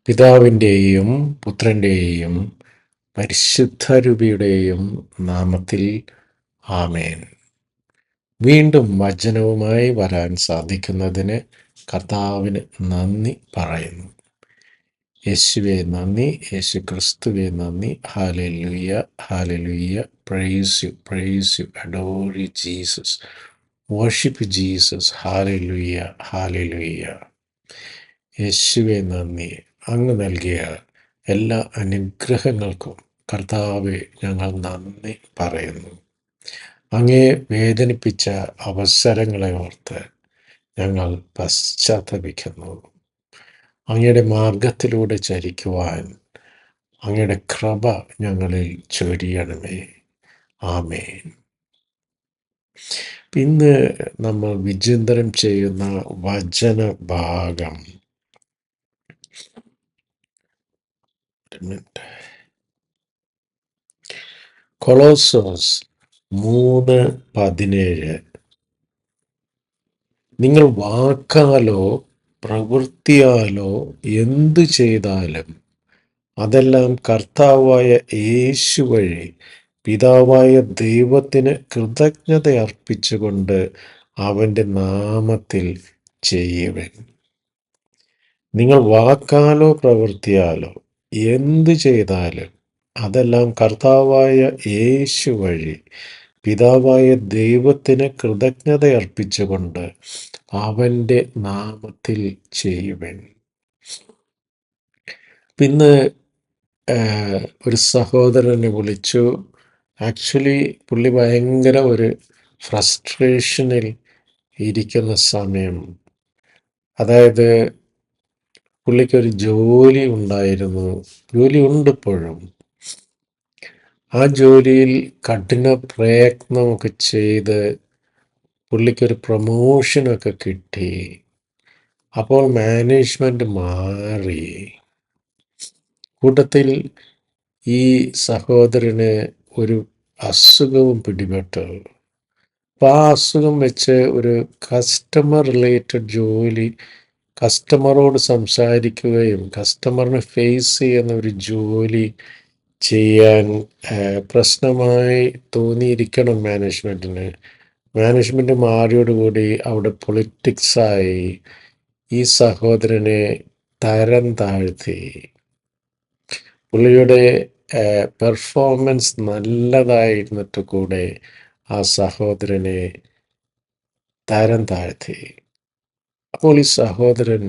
പിതാവിൻ്റെയും പുത്രൻ്റെയും പരിശുദ്ധരൂപിയുടെയും നാമത്തിൽ ആമേൻ. വീണ്ടും വചനവുമായി വരാൻ സാധിക്കുന്നതിന് കർത്താവിന് നന്ദി പറയുന്നു. യേശുവെ നന്ദി, യേശു ക്രിസ്തുവെ നന്ദി. ഹല്ലേലൂയ, ഹല്ലേലൂയ. Praise you, adore you Jesus, worship Jesus. ഹല്ലേലൂയ, ഹല്ലേലൂയ. യേശുവെ നന്ദി. അങ്ങ് നൽകിയ എല്ലാ അനുഗ്രഹങ്ങൾക്കും കർത്താവെ ഞങ്ങൾ നന്ദി പറയുന്നു. അങ്ങേ വേദനിപ്പിച്ച അവസരങ്ങളെ ഓർത്ത് ഞങ്ങൾ പശ്ചാത്തപിക്കുന്നു. അങ്ങയുടെ മാർഗത്തിലൂടെ ചരിക്കുവാൻ അങ്ങയുടെ കൃപ ഞങ്ങളിൽ ചൊരിയണമേ. ആമേൻ. ഇന്ന് നമ്മൾ വിചിന്തനം ചെയ്യുന്ന വചന ഭാഗം കൊളോസ്സോസ് 3:17. നിങ്ങൾ വാക്കാലോ പ്രവൃത്തിയാലോ എന്തു ചെയ്താലും അതെല്ലാം കർത്താവായ യേശു വഴി പിതാവായ ദൈവത്തിന് കൃതജ്ഞത അർപ്പിച്ചുകൊണ്ട് അവൻ്റെ നാമത്തിൽ ചെയ്യുവൻ. നിങ്ങൾ വാക്കാലോ പ്രവൃത്തിയാലോ എന്തു ചെയ്താലും അതെല്ലാം കർത്താവായ യേശു വഴി പിതാവായ ദൈവത്തിന് കൃതജ്ഞത അർപ്പിച്ചുകൊണ്ട് അവൻ്റെ നാമത്തിൽ ചെയ്യുവൻ. പിന്നെ ഒരു സഹോദരനെ വിളിച്ചു. ആക്ച്വലി പുള്ളി ഭയങ്കര ഒരു ഫ്രസ്ട്രേഷനിൽ ഇരിക്കുന്ന സമയം. അതായത് പുള്ളിക്കൊരു ജോലി ഉണ്ടായിരുന്നു, ജോലി ഉണ്ട് ഇപ്പോഴും. ആ ജോലിയിൽ കഠിന പ്രയത്നമൊക്കെ ചെയ്ത് പുള്ളിക്കൊരു പ്രൊമോഷനൊക്കെ കിട്ടി. അപ്പോൾ മാനേജ്മെൻറ്റ് മാറി. കൂട്ടത്തിൽ ഈ സഹോദരന് ഒരു അസുഖവും പിടിപെട്ടു. അപ്പോൾ ആ അസുഖം വെച്ച് ഒരു കസ്റ്റമർ റിലേറ്റഡ് ജോലി, കസ്റ്റമറോട് സംസാരിക്കുകയും കസ്റ്റമറിനെ ഫേസ് ചെയ്യുന്ന ഒരു ജോലി ചെയ്യാൻ പ്രശ്നമായി തോന്നിയിരിക്കണം മാനേജ്മെൻറ്റിന്. മാനേജ്മെൻറ്റ് മാറിയോടുകൂടി അവിടെ പൊളിറ്റിക്സായി. ഈ സഹോദരനെ തരം താഴ്ത്തി. പുള്ളിയുടെ പെർഫോമൻസ് നല്ലതായിരുന്നിട്ട് കൂടെ ആ സഹോദരനെ തരം താഴ്ത്തി. അപ്പോൾ ഈ സഹോദരൻ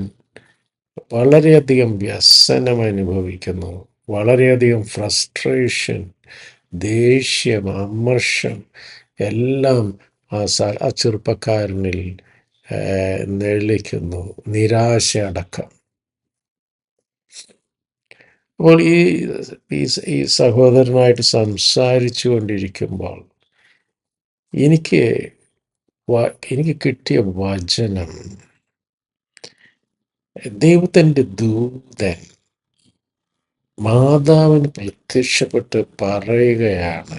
വളരെയധികം വ്യസനം അനുഭവിക്കുന്നു. വളരെയധികം ഫ്രസ്ട്രേഷൻ, ദേഷ്യം, അമർഷം എല്ലാം ആ ചെറുപ്പക്കാരനിൽ നിഴലിക്കുന്നു, നിരാശ അടക്കം. അപ്പോൾ ഈ സഹോദരനായിട്ട് സംസാരിച്ചു കൊണ്ടിരിക്കുമ്പോൾ എനിക്ക് കിട്ടിയ വചനം, ദൈവത്തിൻ്റെ ദൂതൻ മാതാവിന് പ്രത്യക്ഷപ്പെട്ട് പറയുകയാണ്,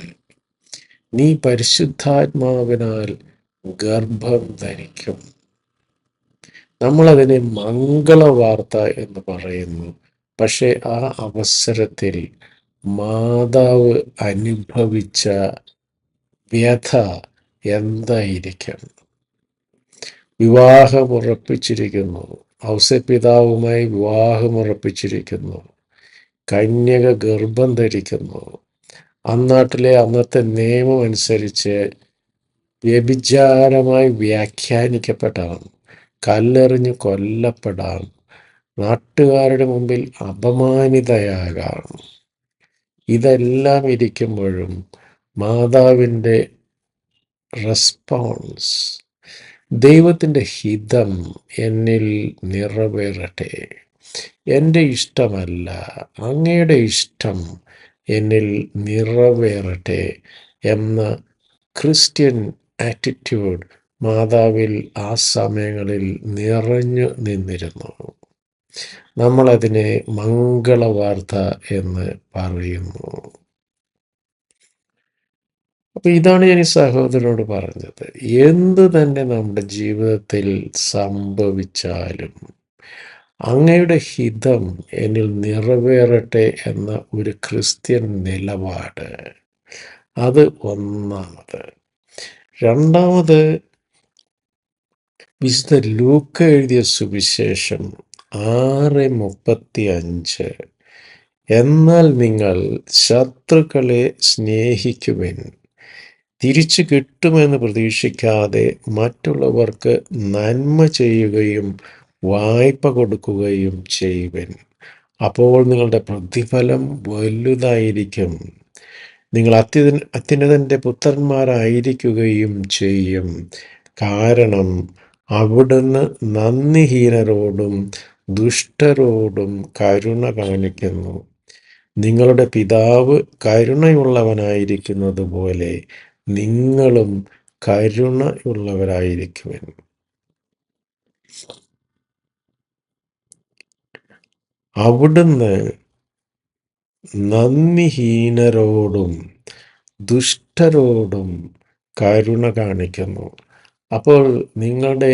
നീ പരിശുദ്ധാത്മാവിനാൽ ഗർഭം ധരിക്കും. നമ്മളതിനെ മംഗളവാർത്ത എന്ന് പറയുന്നു. പക്ഷെ ആ അവസരത്തിൽ മാതാവ് അനുഭവിച്ച വ്യഥ എന്തായിരിക്കും? വിവാഹമുറപ്പിച്ചിരിക്കുന്നു, ഔസപിതാവുമായി വിവാഹമുറപ്പിച്ചിരിക്കുന്നു, കന്യക ഗർഭം ധരിക്കുന്നു. അന്നത്തെ നിയമം അനുസരിച്ച് വ്യഭിചാരമായി വ്യാഖ്യാനിക്കപ്പെടാം, കല്ലെറിഞ്ഞ് കൊല്ലപ്പെടാം, നാട്ടുകാരുടെ മുമ്പിൽ അപമാനിതയാകാം. ഇതെല്ലാം ഇരിക്കുമ്പോഴും മാതാവിൻ്റെ റെസ്പോൺസ്, ദൈവത്തിൻ്റെ ഹിതം എന്നിൽ നിറവേറട്ടെ, എൻ്റെ ഇഷ്ടമല്ല അങ്ങയുടെ ഇഷ്ടം എന്നിൽ നിറവേറട്ടെ എന്ന ക്രിസ്ത്യൻ ആറ്റിറ്റ്യൂഡ് മാതാവിൽ ആ സമയങ്ങളിൽ നിറഞ്ഞു നിന്നിരുന്നു. നമ്മളതിനെ മംഗളവാർത്ത എന്ന് പറയുന്നു. അപ്പോൾ ഇതാണ് ഞാൻ ഈ സഹോദരനോട് പറഞ്ഞത്. എന്ത് തന്നെ നമ്മുടെ ജീവിതത്തിൽ സംഭവിച്ചാലും അങ്ങയുടെ ഹിതം എന്നിൽ നിറവേറട്ടെ എന്ന ഒരു ക്രിസ്ത്യൻ നിലപാട്. അത് ഒന്നാമത്. രണ്ടാമത്, വിശുദ്ധ ലൂക്ക എഴുതിയ സുവിശേഷം 6:35, എന്നാൽ നിങ്ങൾ ശത്രുക്കളെ സ്നേഹിക്കുവിൻ, തിരിച്ചു കിട്ടുമെന്ന് പ്രതീക്ഷിക്കാതെ മറ്റുള്ളവർക്ക് നന്മ ചെയ്യുകയും വായ്പ കൊടുക്കുകയും ചെയ്യുവിൻ, അപ്പോൾ നിങ്ങളുടെ പ്രതിഫലം വലുതായിരിക്കും. നിങ്ങൾ അത്യുന്നതന്റെ പുത്രന്മാരായിരിക്കുകയും ചെയ്യും. കാരണം അവിടുന്ന് നന്ദിഹീനരോടും ദുഷ്ടരോടും കരുണ കാണിക്കുന്നു. നിങ്ങളുടെ പിതാവ് കരുണയുള്ളവനായിരിക്കുന്നത് പോലെ നിങ്ങളും കരുണയുള്ളവരായിരിക്കുവിൻ. അവിടുന്ന് നന്ദിഹീനരോടും ദുഷ്ടരോടും കരുണ കാണിക്കുന്നു. അപ്പോൾ നിങ്ങളുടെ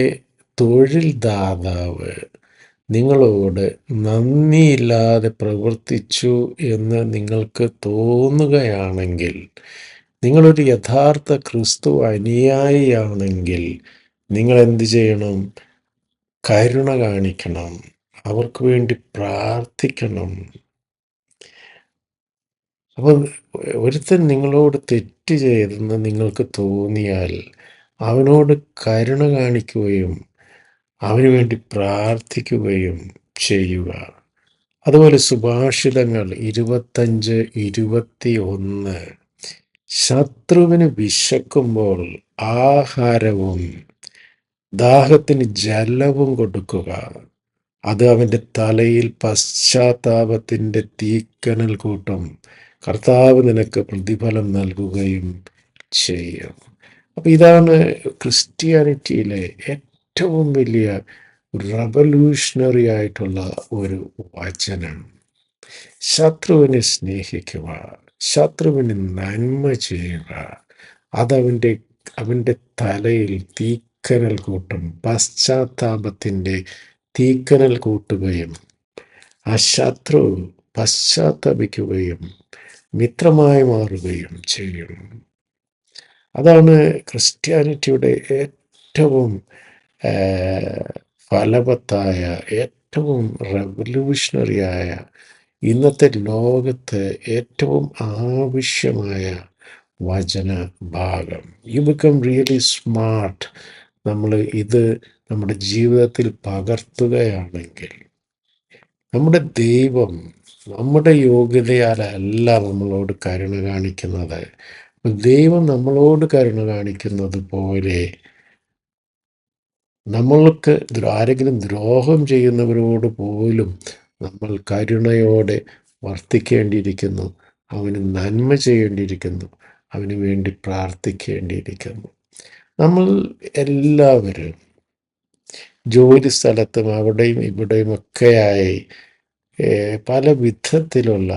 തൊഴിൽ ദാതാവ് നിങ്ങളോട് നന്ദിയില്ലാതെ പ്രവർത്തിച്ചു എന്ന് നിങ്ങൾക്ക് തോന്നുകയാണെങ്കിൽ, നിങ്ങളൊരു യഥാർത്ഥ ക്രിസ്തു അനുയായിയാണെങ്കിൽ നിങ്ങൾ എന്ത് ചെയ്യണം? കരുണ കാണിക്കണം, അവർക്ക് വേണ്ടി പ്രാർത്ഥിക്കണം. അപ്പോൾ ഒരുത്തൻ നിങ്ങളോട് തെറ്റ് ചെയ്തെന്ന് നിങ്ങൾക്ക് തോന്നിയാൽ അവനോട് കരുണ കാണിക്കുകയും അവന് വേണ്ടി പ്രാർത്ഥിക്കുകയും ചെയ്യുക. അതുപോലെ സുഭാഷിതങ്ങൾ 25:21, ശത്രുവിന് വിശക്കുമ്പോൾ ആഹാരവും ദാഹത്തിന് ജലവും കൊടുക്കുക, അത് അവൻ്റെ തലയിൽ പശ്ചാത്താപത്തിൻ്റെ തീക്കനൽ കൂട്ടും, കർത്താവ് നിനക്ക് പ്രതിഫലം നൽകുകയും ചെയ്യും. അപ്പം ഇതാണ് ക്രിസ്ത്യാനിറ്റിയിലെ ഏറ്റവും വലിയ റവല്യൂഷണറി ആയിട്ടുള്ള ഒരു വചനം. ശത്രുവിനെ സ്നേഹിക്കുക, ശത്രുവിന് നന്മ ചെയ്യുക, അവൻ്റെ തലയിൽ തീക്കനൽ കൂട്ടും, പശ്ചാത്താപത്തിൻ്റെ തീക്കനൽ കൂട്ടുകയും ആ ശത്രു പശ്ചാത്തപിക്കുകയും മിത്രമായി മാറുകയും ചെയ്യും. അതാണ് ക്രിസ്ത്യാനിറ്റിയുടെ ഏറ്റവും ഫലവത്തായ, ഏറ്റവും റെവല്യൂഷണറിയായ, ഇന്നത്തെ ലോകത്ത് ഏറ്റവും ആവശ്യമായ വചന ഭാഗം. You become really smart. നമ്മൾ ഇത് നമ്മുടെ ജീവിതത്തിൽ പകർത്തുകയാണെങ്കിൽ, നമ്മുടെ ദൈവം നമ്മുടെ യോഗ്യതയാലല്ല നമ്മളോട് കരുണ കാണിക്കുന്നത്. ദൈവം നമ്മളോട് കരുണ കാണിക്കുന്നത് പോലെ നമ്മൾക്ക് ആരെങ്കിലും ദ്രോഹം ചെയ്യുന്നവരോട് പോലും നമ്മൾ കരുണയോടെ വർത്തിക്കേണ്ടിയിരിക്കുന്നു, അവന് നന്മ ചെയ്യേണ്ടിയിരിക്കുന്നു, അവന് വേണ്ടി പ്രാർത്ഥിക്കേണ്ടിയിരിക്കുന്നു. നമ്മൾ എല്ലാവരും ജോലി സ്ഥലത്തും അവിടെയും ഇവിടെയും ഒക്കെയായി പല വിധത്തിലുള്ള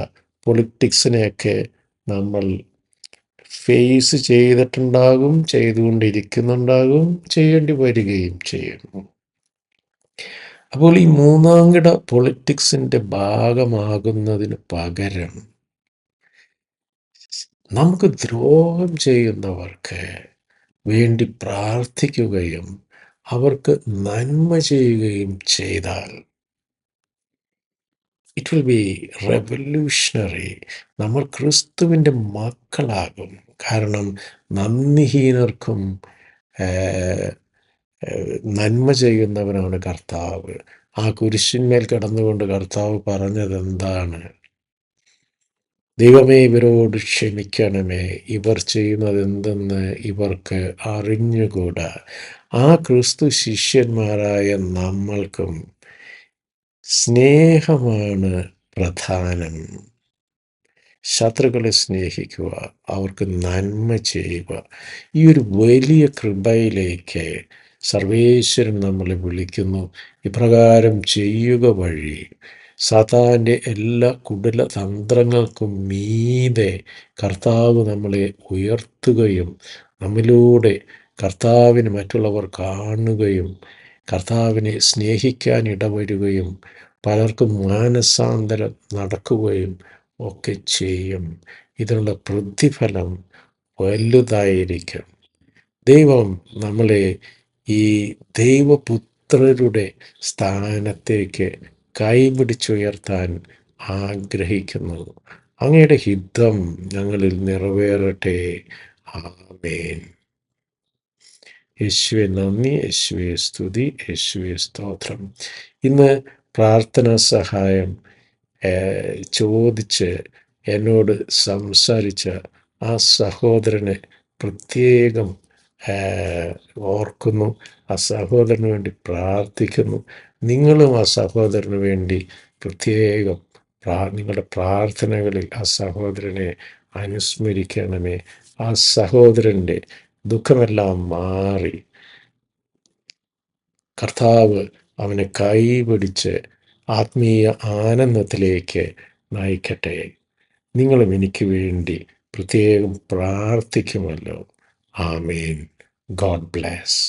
പൊളിറ്റിക്സിനെയൊക്കെ നമ്മൾ ഫേസ് ചെയ്തിട്ടുണ്ടാകും, ചെയ്തുകൊണ്ടിരിക്കുന്നുണ്ടാകും, ചെയ്യേണ്ടി വരികയും ചെയ്യുന്നു. അപ്പോൾ ഈ മൂന്നാംകിട പൊളിറ്റിക്സിൻ്റെ ഭാഗമാകുന്നതിന് പകരം നമുക്ക് ദ്രോഹം ചെയ്യുന്നവർക്ക് വേണ്ടി പ്രാർത്ഥിക്കുകയും അവർക്ക് നന്മ ചെയ്യുകയും ചെയ്താൽ ഇറ്റ് വിൽ ബി റെവല്യൂഷണറി. നമ്മൾ ക്രിസ്തുവിൻ്റെ മക്കളാകും. കാരണം നന്ദിഹീനർക്കും നന്മ ചെയ്യുന്നവനാണ് കർത്താവ്. ആ കുരിശിന്മേൽ കിടന്നുകൊണ്ട് കർത്താവ് പറഞ്ഞത് എന്താണ്? ദൈവമേ, ഇവരോട് ക്ഷമിക്കണമേ, ഇവർ ചെയ്യുന്നത് എന്തെന്ന് ഇവർക്ക് അറിഞ്ഞുകൂടാ. ആ ക്രിസ്തു ശിഷ്യന്മാരായ നമ്മൾക്കും സ്നേഹമാണ് പ്രധാനം. ശത്രുക്കളെ സ്നേഹിക്കുക, അവർക്ക് നന്മ ചെയ്യുക. ഈ ഒരു വലിയ കൃപയിലേക്ക് സർവേശ്വരൻ നമ്മളെ വിളിക്കുന്നു. ഇപ്രകാരം ചെയ്യുക വഴി സാത്താൻ്റെ എല്ലാ കുടിലതന്ത്രങ്ങൾക്കും മീതെ കർത്താവ് നമ്മളെ ഉയർത്തുകയും നമ്മിലൂടെ കർത്താവിന് മറ്റുള്ളവർ കാണുകയും കർത്താവിനെ സ്നേഹിക്കാൻ ഇടവരുകയും പലർക്കും മാനസാന്തരം നടക്കുകയും ഒക്കെ ചെയ്യും. ഇതിനുള്ള പ്രതിഫലം വലുതായിരിക്കും. ദൈവം നമ്മളെ ഈ ദൈവപുത്രരുടെ സ്ഥാനത്തേക്ക് കൈപിടിച്ചുയർത്താൻ ആഗ്രഹിക്കുന്നു. അങ്ങയുടെ ഹിതം ഞങ്ങളിൽ നിറവേറട്ടെ. ആമേൻ. യേശുവെ നന്ദി, യേശുവെ സ്തുതി, യേശുവെ സ്തോത്രം. ഇന്ന് പ്രാർത്ഥനാ സഹായം ചോദിച്ച് എന്നോട് സംസാരിച്ച ആ സഹോദരനെ പ്രത്യേകം ഓർക്കുന്നു. ആ സഹോദരന് വേണ്ടി പ്രാർത്ഥിക്കുന്നു. നിങ്ങളും ആ സഹോദരന് വേണ്ടി പ്രത്യേകം നിങ്ങളുടെ പ്രാർത്ഥനകളിൽ ആ സഹോദരനെ അനുസ്മരിക്കണമേ. ആ സഹോദരൻ്റെ ദുഃഖമെല്ലാം മാറി കർത്താവ് അവനെ കൈപിടിച്ച് ആത്മീയ ആനന്ദത്തിലേക്ക് നയിക്കട്ടെ. നിങ്ങളും എനിക്ക് വേണ്ടി പ്രത്യേകം പ്രാർത്ഥിക്കുമല്ലോ. ആമേൻ. God bless.